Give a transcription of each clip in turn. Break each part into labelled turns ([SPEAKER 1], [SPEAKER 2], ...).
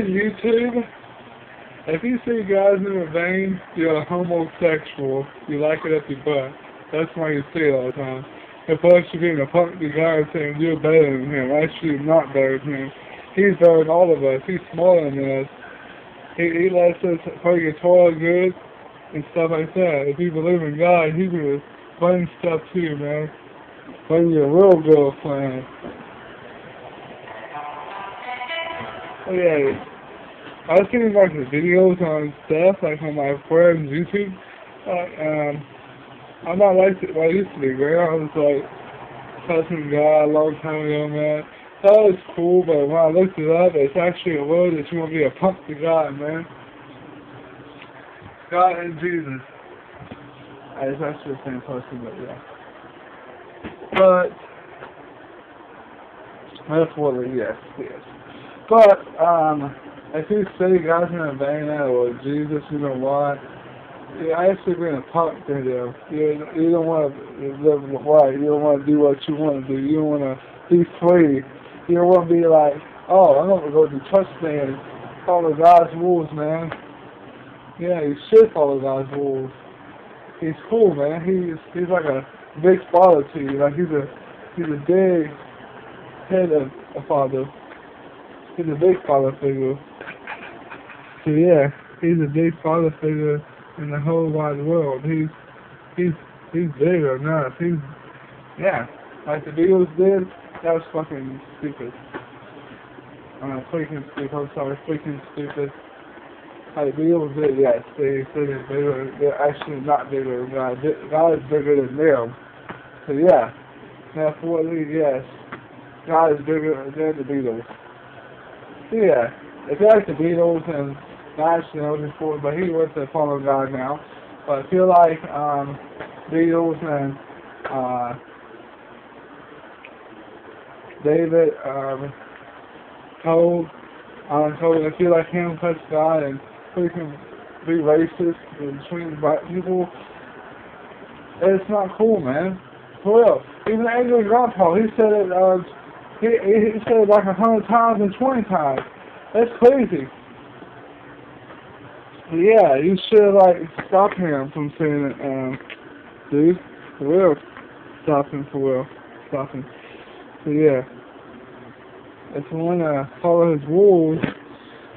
[SPEAKER 1] YouTube, if you see guys in a vein, you're a homosexual. You like it up your butt. That's why you see it all the time. If us you being a punk the guy saying you're better than him, actually you're not better than him. He's better than all of us. He's smaller than us. He lets us play guitar good and stuff like that. If you believe in God, he can fun stuff too, man. When your real girlfriend. Oh yeah. I was getting like the videos on stuff, like on my friend's YouTube. I'm not like what I used to be, man. I was like cussing God a long time ago, man. That was cool, but when I looked it up, it's actually a word that you want to be a punk to God, man. God and Jesus. It's actually the same person, but yeah. But, metaphorically, yes. But, if you say God's in a vein or Jesus, you know what? You're actually being a punk to him. You don't want to live right. You don't want to do what you want to do. You don't want to be free. You don't want to be like, oh, I'm going to go to church today and follow God's rules, man. Yeah, you should follow God's rules. He's cool, man. He's like a big father to you. Like he's a big head of a father. He's a big father figure. So yeah, he's a big father figure in the whole wide world. He's bigger than us. Yeah, like the Beatles did. That was fucking stupid. Freaking stupid. I'm sorry, freaking stupid. Like the Beatles did, yes, they said they're bigger. They're actually not bigger than God. God is bigger than them. So yeah, metaphorically, yes, God is bigger than the Beatles. So yeah, if you like the Beatles and not actually know before, but he went to follow God now. But I feel like Beatles and David told I feel like him touch God and freaking be racist between black people. It's not cool, man. For real. Even Angry Grandpa, he said it. He said it like 100 times and 20 times. That's crazy. But yeah, you should like stop him from saying it, dude. For real. Stop him, for real. Stop him. So yeah. If you want to follow his rules,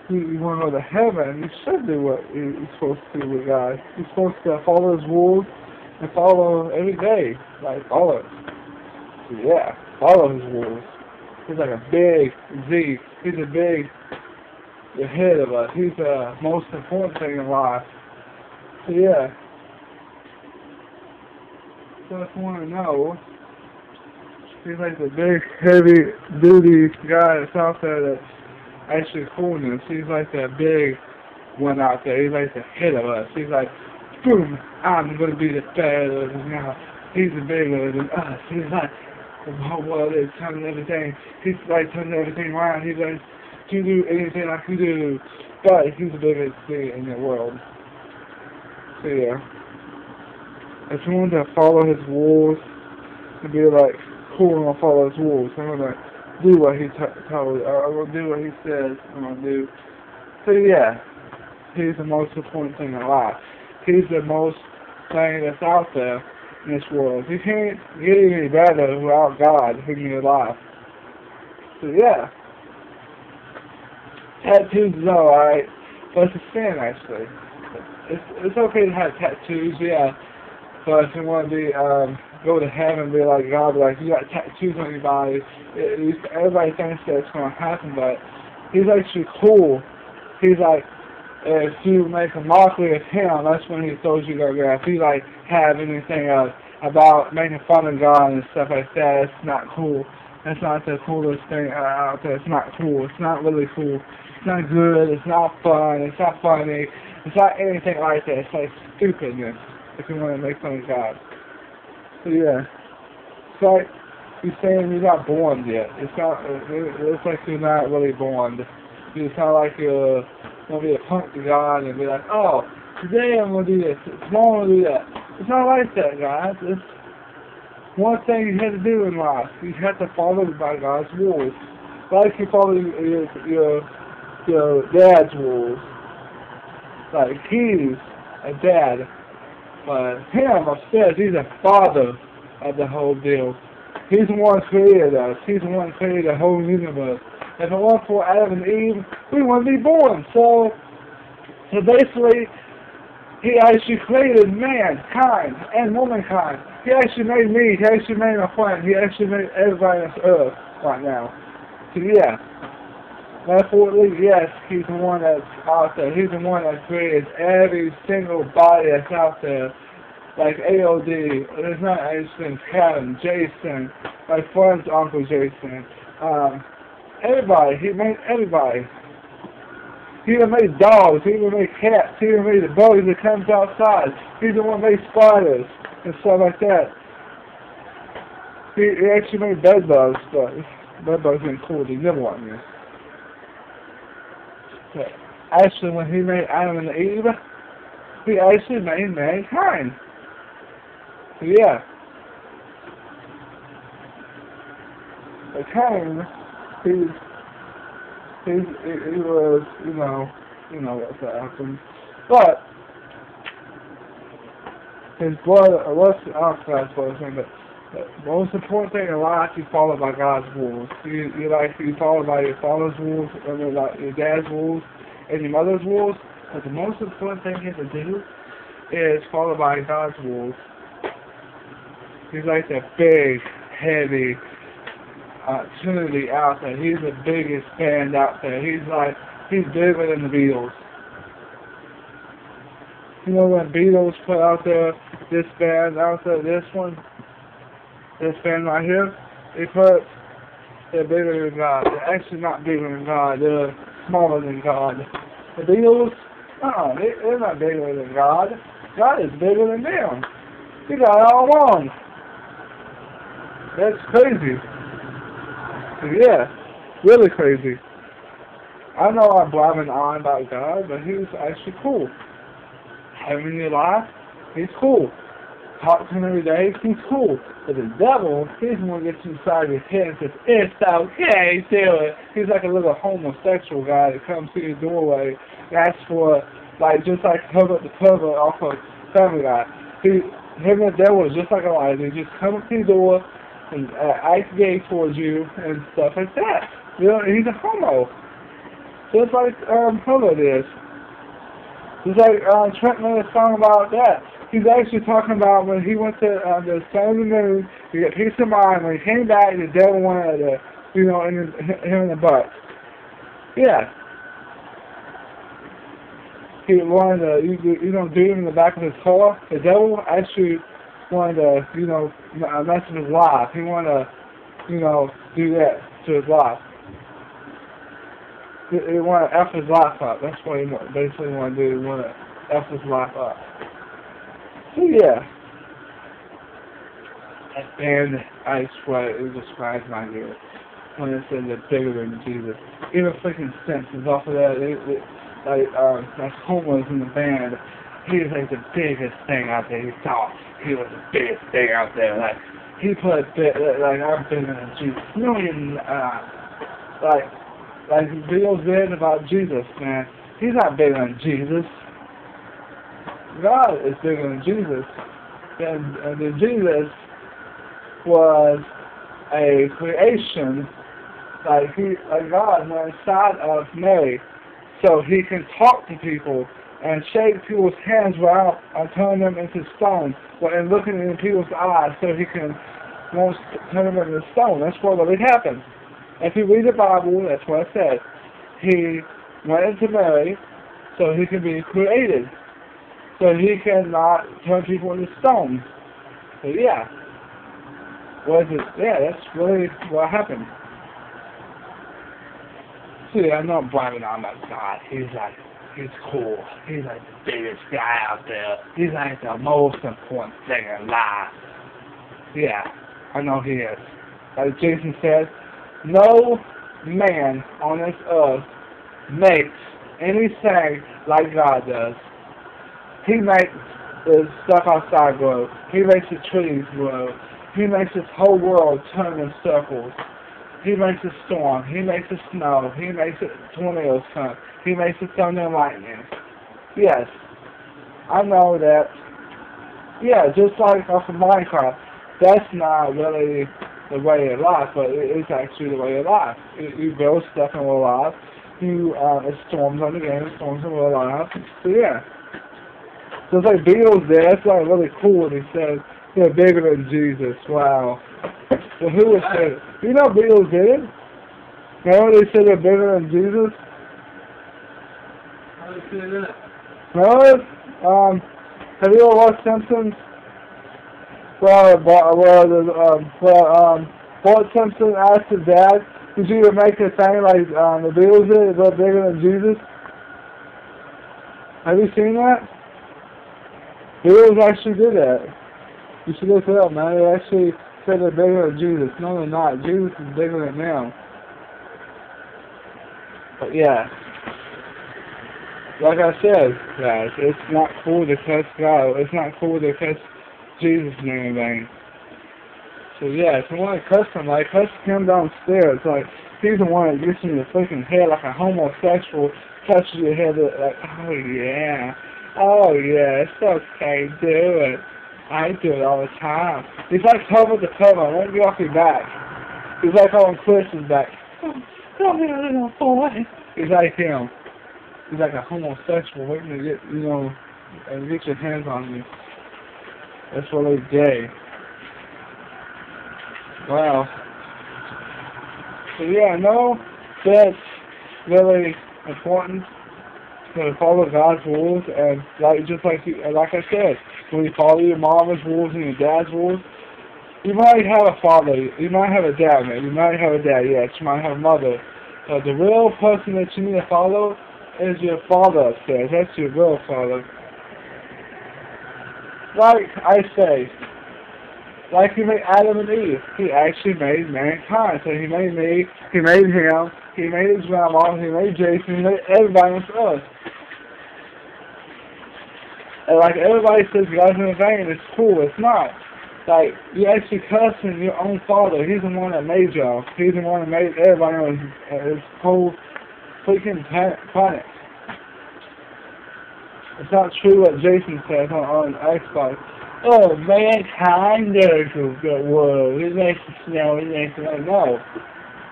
[SPEAKER 1] you want to go to heaven, you should do what you're supposed to do with God. You're supposed to follow his rules and follow every day. Like, follow it. So yeah, follow his rules. He's like a big Z. He's the head of us. He's the most important thing in life. So yeah. So if you want to know, he's like the big, heavy duty guy that's out there that's actually coolness. He's like that big one out there. He's like the head of us. He's like, boom, I'm going to be the better than now. He's the bigger than us. He's like, the whole world is turning everything. He's like turning everything around. He's like, can do anything I can do. But he's the biggest thing in the world. So yeah. If you want to follow his rules and be like, cool, I'm going to follow his rules. I'm going to do what he told. I'm going to do what he says I'm going to do. So yeah, he's the most important thing in life. He's the most thing that's out there in this world. You can't get any better without God in your life. So yeah. Tattoos is alright, but it's a sin actually. It's okay to have tattoos, yeah. But if you want to be go to heaven and be like God, like you got tattoos on your body, everybody thinks that it's gonna happen, but he's actually cool. He's like, if you make a mockery of him, that's when he throws you go there. If you like have anything about making fun of God and stuff like that, it's not cool. That's not the coolest thing out there. It's not cool. It's not really cool. It's not good. It's not fun. It's not funny. It's not anything like that. It's like stupidness if you want to make fun of God. So yeah, it's like you're saying you're not born yet. It's not. It's like you're not really born. It's not like you're gonna be a punk to God and be like, oh, today I'm gonna do this. Tomorrow I'm gonna do that. It's not like that, guys. It's one thing you have to do in life. You have to follow by God's rules. Like you follow your the dad's rules. Like, he's a dad, but him upstairs, he's a father of the whole deal. He's the one who created us. He's the one who created the whole universe. If it weren't for Adam and Eve, we wouldn't be born. So basically, he actually created mankind and womankind. He actually made me. He actually made my friend. He actually made everybody on this earth right now. So yeah. Therefore, yes, he's the one that's out there. He's the one that created every single body that's out there. Like AOD, there's not Jason, Kevin, Jason, my friend's Uncle Jason. Everybody, he made everybody. He even made dogs, he even made cats, he even made the bugs that comes outside. He's the one that made spiders and stuff like that. He actually made bed bugs, but bed bugs ain't cool, they never want me. But actually, when he made Adam and Eve, he actually made mankind. So yeah. But Cain, he was, you know what's happened. But his blood, but the most important thing in life, you follow by God's rules. You follow by your father's rules, or like your dad's rules, and your mother's rules. But the most important thing you have to do is follow by God's rules. He's like the big, heavy Trinity out there. He's the biggest band out there. He's bigger than the Beatles. You know when Beatles put out there, this band out there, this band right here, they're bigger than God. They're actually not bigger than God. They're smaller than God. The Beatles, they're not bigger than God. God is bigger than them. He got it all wrong. That's crazy. Yeah, really crazy. I know I'm blabbing on about God, but he's actually cool. Having your life, he's cool. Talk to him every day, he's cool. But the devil, he's the one that gets inside his head and says, it's okay, do it. He's like a little homosexual guy that comes to your doorway, asks for, just like Herbert the pervert off of Family Guy. Him and the devil is just like a liar. They just come up to your door and act gay towards you and stuff like that. You know, he's a homo. Just like Herbert is. Just like Trent made a song about that. He's actually talking about when he went to the sun and the moon to get peace of mind. When he came back, the devil wanted to, him in the butt. Yeah. He wanted to, do him in the back of his car. The devil actually wanted to, mess with his life. He wanted to, do that to his life. He wanted to F his life up. That's what he basically wanted to do. He wanted to F his life up. So yeah. And I swear it describes my ear when it says they're bigger than Jesus. Even freaking senses off of that. Like Homer's in the band. He was like the biggest thing out there. He thought he was the biggest thing out there. Like he put I'm bigger than Jesus. Like Bill's been about Jesus, man. He's not bigger than Jesus. God is bigger than Jesus. And then Jesus was a creation, like God went inside of Mary, so he can talk to people and shake people's hands without turn them into stone, and looking in people's eyes, so he can turn them into stone. That's what really happened. If you read the Bible, that's what it said. He went into Mary so he can be created. So he cannot turn people into stone. So yeah. That's really what happened. See, I'm not bragging on that God. He's cool. He's like the biggest guy out there. He's like the most important thing in life. Yeah, I know he is. Like Jason said, no man on this earth makes anything like God does. He makes the stuff outside grow. He makes the trees grow. He makes this whole world turn in circles. He makes a storm. He makes it snow. He makes it tornadoes come. He makes it thunder and lightning. Yes, I know that. Yeah, just like off of Minecraft. That's not really the way of life, but it is actually the way of life. You build stuff in real life. It storms on the game, it storms in real life. So yeah. So it's like Beatles there, that's like really cool when he says they're bigger than Jesus. Wow. Well, who would say it? You know Beatles did it? Remember they said they're bigger than Jesus?
[SPEAKER 2] How do you say that?
[SPEAKER 1] Remember? Have you ever watched Simpsons? Bart Simpson asked his dad, did you ever make a thing like the Beatles did, they're bigger than Jesus? Have you seen that? The Beatles actually did that. You should look it up, man. They actually said they're bigger than Jesus. No, they're not. Jesus is bigger than them. But yeah. Like I said, guys, it's not cool to cuss God. It's not cool to cuss Jesus' name in vain. So yeah, if you want to cuss him, like cuss him downstairs. Like he's the one that gets in your freaking head like a homosexual touches your head like, oh yeah, it's okay, do it. I do it all the time. He's like cover to cover, I won't be off your back. He's like on Chris's back. Come here, little boy. He's like him. He's like a homosexual waiting to get, and get your hands on you. That's really gay. Wow. So yeah, no, that's really important to follow God's rules, and just like I said, when you follow your mom's rules and your dad's rules, you might have a father, you might have a dad, man. You might have a dad, yes, you might have a mother. But the real person that you need to follow is your father upstairs. That's your real father. Like I say, like he made Adam and Eve, he actually made mankind. So he made me, he made him, he made his grandma, he made Jason, he made everybody on earth. And like everybody says God's in vain, it's cool, it's not. Like, you actually cussing your own father. He's the one that made y'all. He's the one that made everybody on his whole freaking planet. It's not true what Jason says on Xbox. Oh, mankind knows the world. It makes it snow, it makes it rain. No.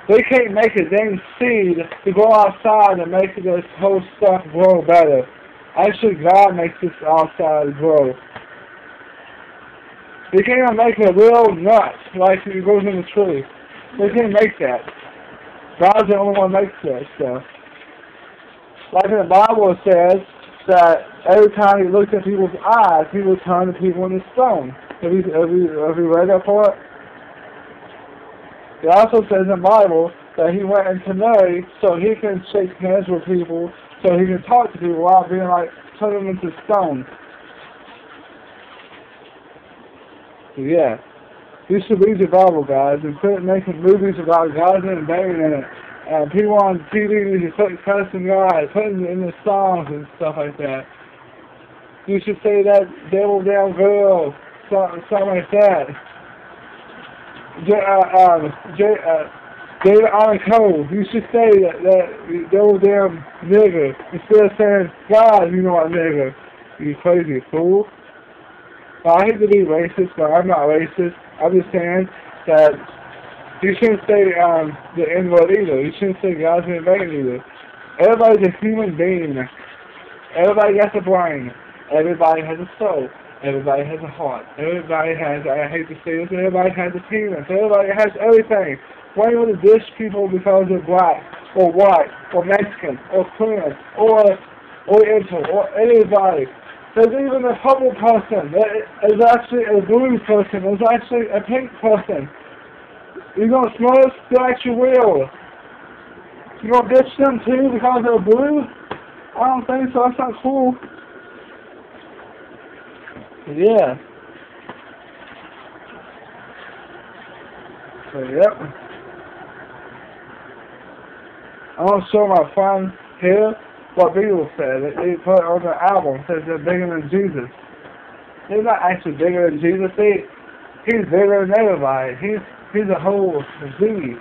[SPEAKER 1] They can't make a dang seed to go outside and make this whole stuff grow better. Actually, God makes this outside grow. They can't even make a real nut like it goes in the tree. They can't make that. God's the only one that makes that stuff. Like in the Bible it says that every time he looked at people's eyes, he would turn the people into stone. Have you read that part? It also says in the Bible that he went into Mary so he can shake hands with people, so he can talk to people without being like, turn them into stone. So yeah, you should read your Bible, guys, and quit making movies about God and vain in it. And people on TV need to quit cussing God, putting it in the songs and stuff like that. You should say that devil down girl, something like that. David Allen Cole, you should say that devil damn nigger instead of saying God, you know what, nigger. You crazy fool. I hate to be racist, but I'm not racist. I'm just saying that you shouldn't say the N-word either. You shouldn't say God's in vain either. Everybody's a human being. Everybody has a brain. Everybody has a soul. Everybody has a heart. Everybody has, I hate to say this, everybody has a penis. Everybody has everything. Why do you want to dish people because they're black, or white, or Mexican, or Korean, or Oriental, or anybody? There's even a purple person. There's actually a blue person. There's actually a pink person. You're going to smell us? They're actually real. You're going to ditch them too because they're blue? I don't think so. That's not cool. Yeah. So, yep. I'm going to show my friend here what Beatles said. They put it on the album. It says they're bigger than Jesus. They're not actually bigger than Jesus. He's bigger than everybody. He's a whole disease.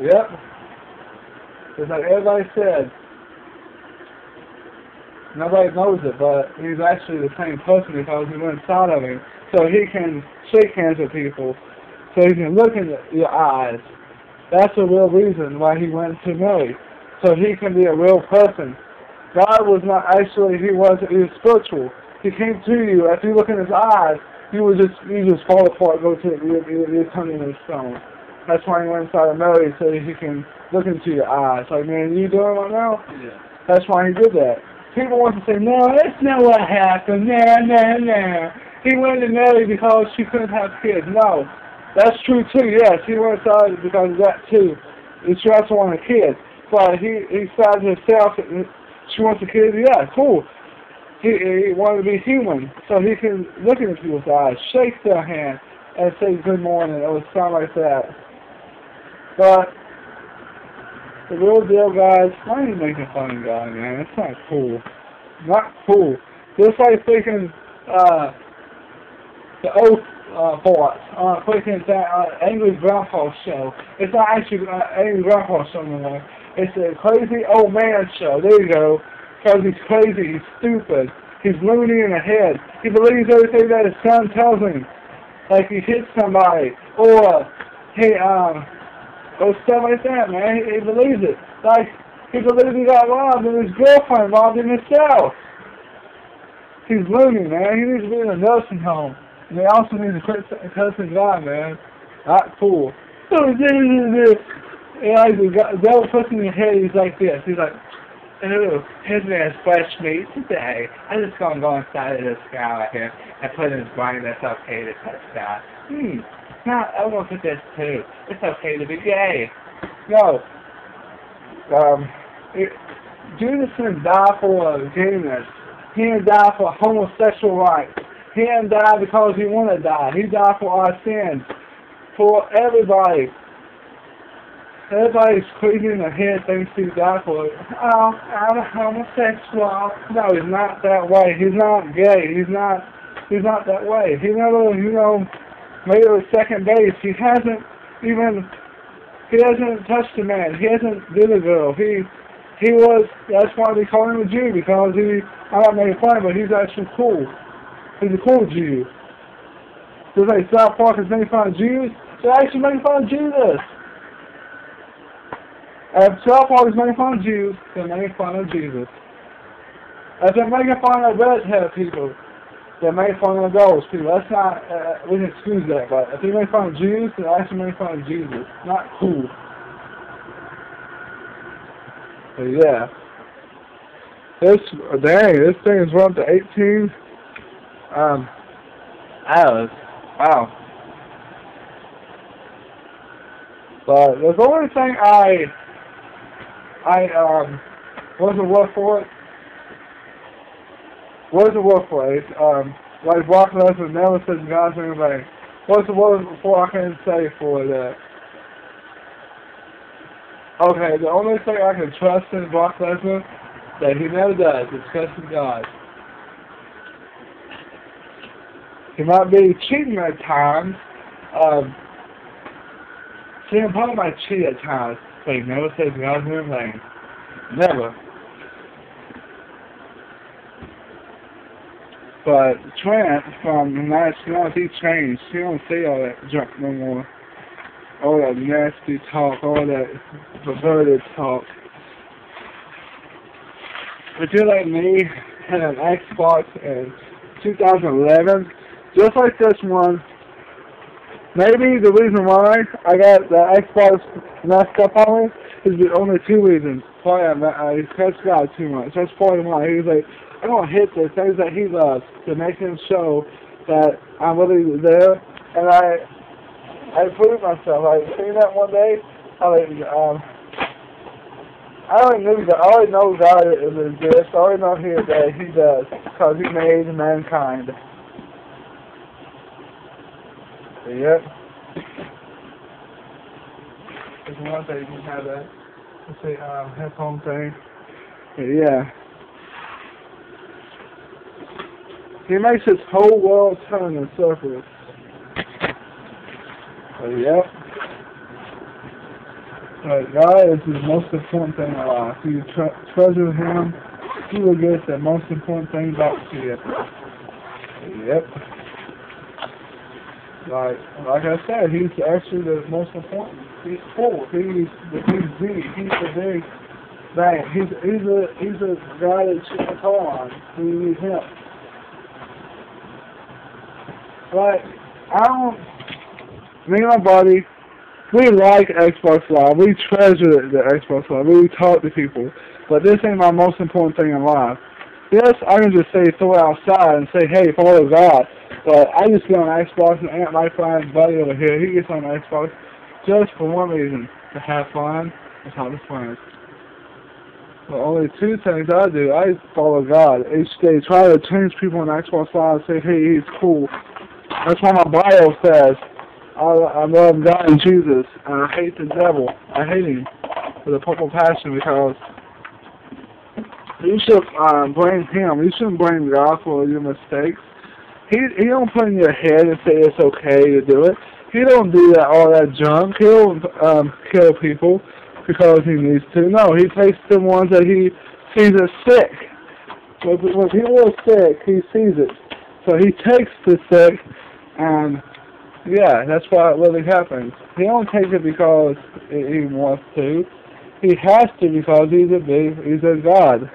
[SPEAKER 1] Yep. It's like everybody said. Nobody knows it, but he's actually the same person because he went inside of him. So he can shake hands with people. So he can look in your eyes. That's the real reason why he went to Mary. So he can be a real person. God was not actually, he was spiritual. He came to you. If you look in his eyes, you just fall apart, go to you turn into stone. That's why he went inside of Mary, so he can look into your eyes. Like, man, you doing right now?
[SPEAKER 2] Yeah.
[SPEAKER 1] That's why he did that. People want to say, no, that's not what happened. No. He went to Mary because she couldn't have kids. No. That's true too, yes. He went inside because of that too. She also wanted a kid. But he decided himself that she wants a kid, yeah, cool. He wanted to be human, so he can look into people's eyes, shake their hand, and say good morning, or something like that. But the real deal, guys, why are you making fun of God, man? It's not cool. Not cool. Just like freaking the Oath Force, freaking Angry Grandpa show. It's not actually Angry Grandpa show anymore. It's a crazy old man show. There you go. Because he's crazy, he's stupid, he's loony in the head. He believes everything that his son tells him. Like he hits somebody, or or stuff like that, man. He believes it. Like he believes he got robbed and his girlfriend robbed him himself. He's loony, man. He needs to be in a nursing home. And they also need to quit cussing God, man. Not cool. Yeah, the devil puts in your head, he's like this. He's like, ooh, his man's flesh meat today. I'm just going to go inside of this guy right here and put in his brain that's okay to touch God. Now, I'm going to put this too. It's okay to be gay. No. Jesus didn't die for gayness. He didn't die for homosexual rights. He didn't die because he wanted to die. He died for our sins. For everybody. Everybody's crazy in their head thinks he died for it. Oh, I'm a homosexual. No, he's not that way. He's not gay. He's not that way. He never, made it a second base. He hasn't touched a man. He hasn't did a girl. That's why they call him a Jew, because I'm not making fun, but he's actually cool. He's a cool Jew. Just like South Park is making fun of Jews, they're actually making fun of Jesus. If South Park is making fun of Jews, they're making fun of Jesus. If they're making fun of redhead people, they're making fun of those people. That's not, we can excuse that, but if they make fun of Jews, they're actually making fun of Jesus. Not cool. But yeah. This thing is run to 18 hours. Wow. But the only thing I wasn't work for it. Wasn't work for it. Like Brock Lesnar never said God's name right. What's the word before I can say for that? Okay, the only thing I can trust in Brock Lesnar that he never does is trusting God. He might be cheating at times. CM Punk might cheat at times, but he never says God's name right. Never. But Trent from the Nationals, he changed. He don't say all that junk no more. All that nasty talk, all that perverted talk. If you're like me, had an Xbox in 2011, just like this one, maybe the reason why I got the Xbox messed up on me is the only two reasons. Probably I cussed God too much. That's probably why. He was like, I'm going to hit the things that he loves to make him show that I'm really there. And I proved myself. I seen that one day. I already know God exists. I already know that he does, because he made mankind. Yep. There's one thing you can have that. Let's see, headphone thing. Yeah. He makes his whole world turn in circles. Yep. But God is the most important thing in life. If you treasure Him, He will get the most important thing back to you. Yep. Like I said, He's actually the most important. He's full. He's the big. He's the big thing. He's a guy that you can call on. You need Him. Like, me and my buddy, we like Xbox Live. We treasure the Xbox Live. We talk to people. But this ain't my most important thing in life. Yes, I can just say throw it outside and say, hey, follow God. But I just get on Xbox and Aunt my friend buddy over here, he gets on Xbox just for one reason, to have fun and talk to friends. But only two things I do. I follow God each day. Try to change people on Xbox Live and say, hey, he's cool. That's what my Bible says. I love God and Jesus, and I hate the devil. I hate him with a purple passion because you should blame him. You shouldn't blame God for your mistakes. He don't put in your head and say it's okay to do it. He don't do all that junk. He don't kill people because he needs to. No, he takes the ones that he sees as sick. When people are sick, he sees it. So he takes the sick, and yeah, that's why it really happens. He don't take it because he wants to. He has to because he's a God.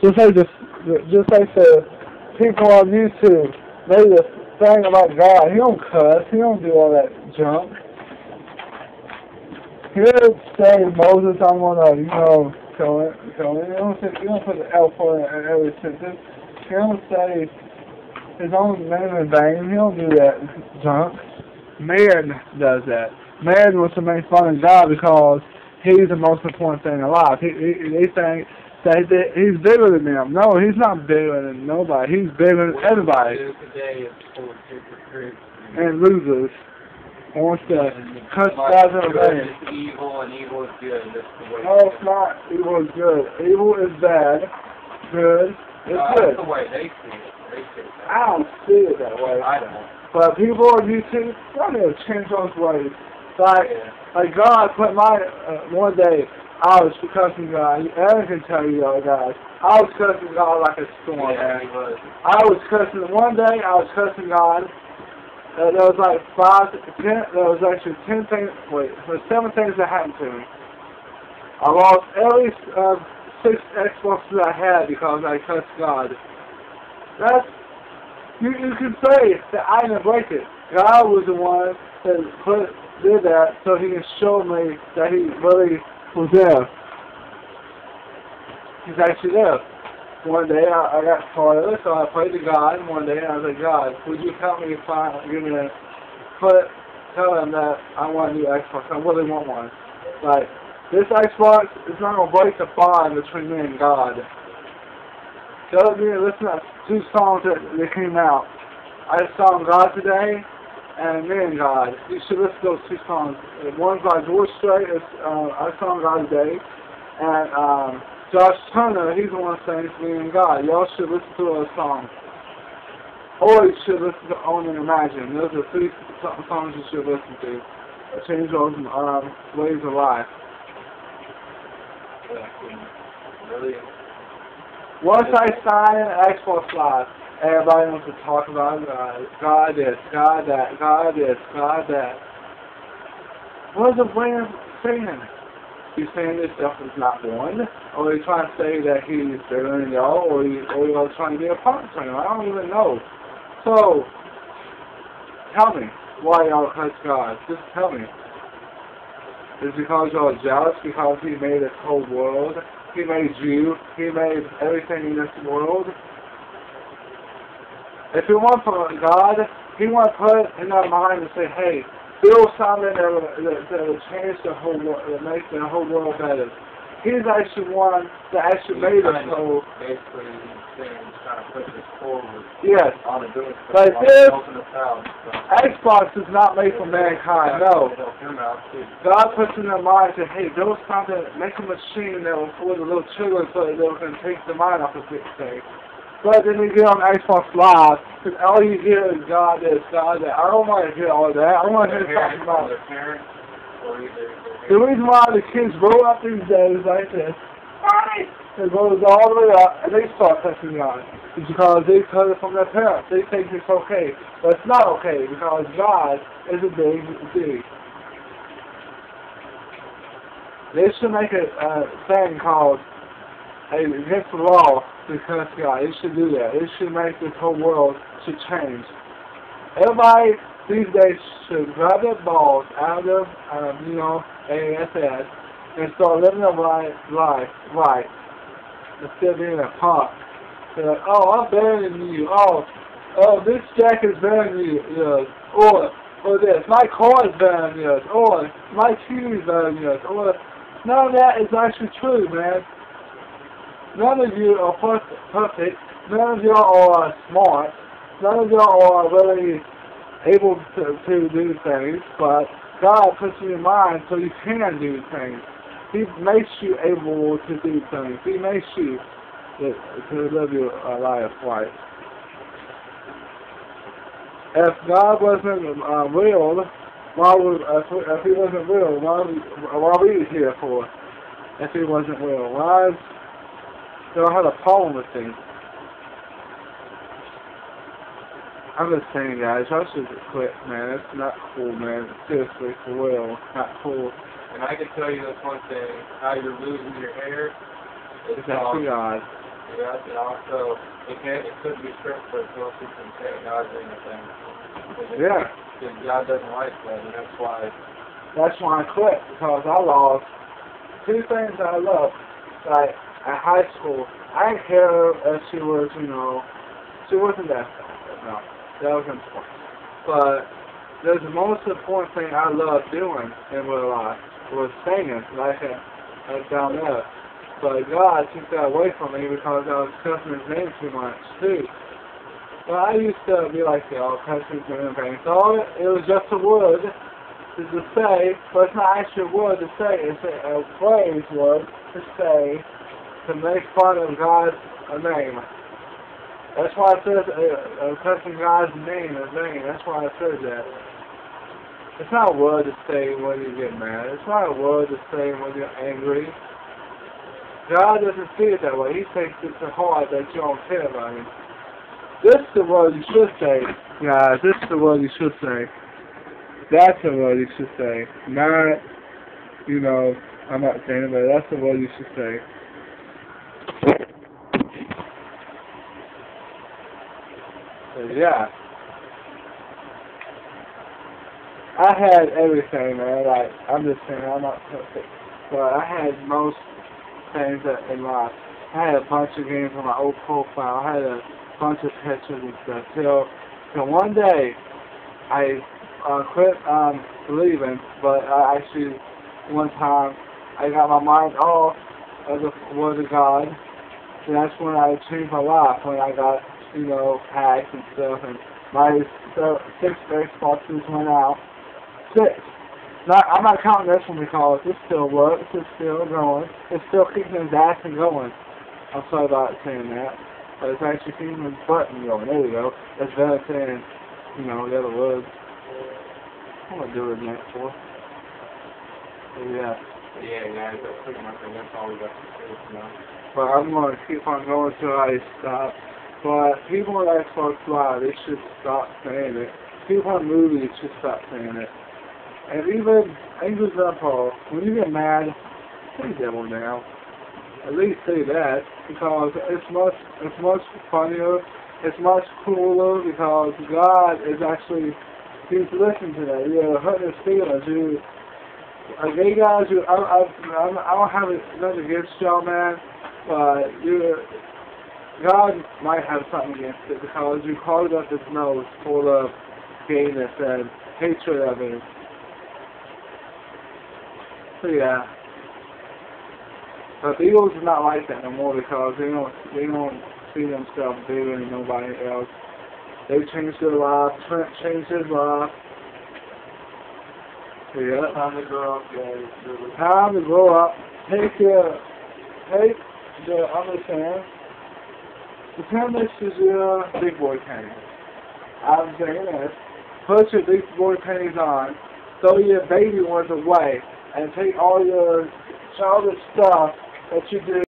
[SPEAKER 1] Just like the people on YouTube, they just saying about God. He don't cuss. He don't do all that junk. He doesn't say Moses, I'm gonna, kill it. He don't put the L in every sentence. He don't say his own name in vain. He don't do that junk. Man does that. Man wants to make fun of God because he's the most important thing in life. They think that he's bigger than them. No, he's not bigger than nobody. He's bigger than everybody. And losers. And wants to cut guys in the vein.
[SPEAKER 2] It's evil and evil is good.
[SPEAKER 1] No, it's not. Evil is good. Evil is bad. Good is good.
[SPEAKER 2] That's the way they see it.
[SPEAKER 1] I don't see it that way.
[SPEAKER 2] I don't.
[SPEAKER 1] But people on YouTube, they need to change those ways. Like God put one day, I was cussing God. Aaron can tell you all guys. I was cussing God like a storm.
[SPEAKER 2] Yeah, he was.
[SPEAKER 1] I was cussing one day. I was cussing God. There was like 10. There was actually 10 things. Wait, there were 7 things that happened to me. I lost at least 6 Xboxes I had because I cussed God. That's you can say that I didn't break it. God was the one that did that so He can show me that He really was there. He's actually there. One day I got tired, so I prayed to God one day and I was like, God, would you help me tell Him that I want a new Xbox. I really want one. Like, this Xbox is not going to break the bond between me and God. The other day, listen to 2 songs that came out. I sang God today and Me and God. You should listen to those 2 songs. One's by George Strait. I sang God today. And Josh Turner, he's the one saying Me and God. Y'all should listen to those songs. Or you should listen to Own and Imagine. Those are 3 songs you should listen to. Change those ways of life.
[SPEAKER 2] Really?
[SPEAKER 1] Once I sign an Xbox Live, everybody wants to talk about God this, God that, God this, God that. What is the brand saying? He's saying this stuff is not one, or he's trying to say that he's bigger than y'all, or y'all trying to be a partner to him. I don't even know. So, tell me why y'all curse God. Just tell me. Is it because y'all jealous because He made this whole world? He made you. He made everything in this world. If it weren't for God, He wouldn't put in our mind and say, hey, build something that will change the whole world, that make the whole world better. He's actually one that actually made us whole.
[SPEAKER 2] Basically, he's trying to push this forward.
[SPEAKER 1] Yes.
[SPEAKER 2] On the doing
[SPEAKER 1] but this Xbox is not made for mankind, no. God puts in their mind to, hey, build something, make a machine that will for the little children so that they can take the mind off of this thing. But then you get on Xbox Live, because all you hear is God this, God that. I don't want to hear all that. I want to hear something about
[SPEAKER 2] their parents. or either.
[SPEAKER 1] The reason why the kids grow up these days like this, it goes all the way up and they start cussing God. It's because they heard it from their parents. They think it's okay. But it's not okay because God is a big D. They should make a thing called against the law to curse God. They should do that. They should make this whole world should change. Everybody these days should grab their balls out of ASS and start living a life right. Instead of being a punk. They're like, oh, I'm better than you. Oh, this jacket is better than yours. Or this. My car is better than yours. Or my TV is better than yours. Or none of that is actually true, man. None of you are perfect. None of you are smart. None of you are really able to do things. But God puts you in mind so you can do things. He makes you able to do things. He makes you to live your life right. If God wasn't real, if He wasn't real, why are we here for? If He wasn't real, why do I have a problem with things? I'm just saying, guys, y'all should quit, man. It's not cool, man. Seriously, for real, not cool.
[SPEAKER 2] And I can tell you this one thing, how you're losing your hair.
[SPEAKER 1] It's actually God.
[SPEAKER 2] Yeah, and also, it could be stripped for most people can say God or anything.
[SPEAKER 1] Yeah.
[SPEAKER 2] Because God doesn't like that, and that's why.
[SPEAKER 1] That's why I quit, because I lost two things I loved. Like, at high school, I didn't care if she was, she wasn't that bad. No, that was important. But there's the most important thing I love doing in real life was singing, like down there. But God took that away from me because I was cussing His name too much, too. But I used to be like, cussing His name and things. So it was just a word to say, but it's not actually a word to say. It's a phrase word to say to make fun of God's name. That's why it says cussing God's name is vain. That's why it says that. It's not a word to say when you get mad. It's not a word to say when you're angry. God doesn't see it that way. He takes it to heart that you don't care about Him. This is the word you should say, guys. This is the word you should say. That's the word you should say. Not, I'm not saying it, but that's the word you should say. So, yeah. I had everything, man. Like, I'm just saying, I'm not perfect. But I had most things in life. I had a bunch of games on my old profile. I had a bunch of pictures and stuff. Till one day, I quit believing, but actually, one time, I got my mind off of the Word of God. And that's when I changed my life, when I got, hacked and stuff, and my 6 baseball suits went out. 6. I'm not counting this one because it still works, it's still going, it's still keeping his ass and going. I'm sorry about saying that, but it's actually keeping his button going. There we go. That's better than saying, the other words. I'm gonna do it again for. So, yeah.
[SPEAKER 2] Yeah, guys, that's pretty much it. That's all we got to say now.
[SPEAKER 1] But I'm gonna keep on going till I stop. But people on Xbox Live, they should stop saying it. People on movies should stop saying it. And even Angels and Paul, when you get mad, say devil now. At least say that, because it's much funnier, it's much cooler, because God is actually, He's listening to that. You're hurting His feelings. Gay guys, I don't have nothing against y'all, man, but God might have something against it, because you called up His nose full of gayness and hatred of Him. So yeah, but the Eagles is not like that no more, because they don't see themselves bigger than nobody else. They changed their life. Trent changed his life. So yeah,
[SPEAKER 2] Time to grow up, guys.
[SPEAKER 1] time to grow up. Take the understand. Pretend this is your big boy panties. I'm saying this. Put your big boy panties on throw your baby ones away and take all your childish stuff that you do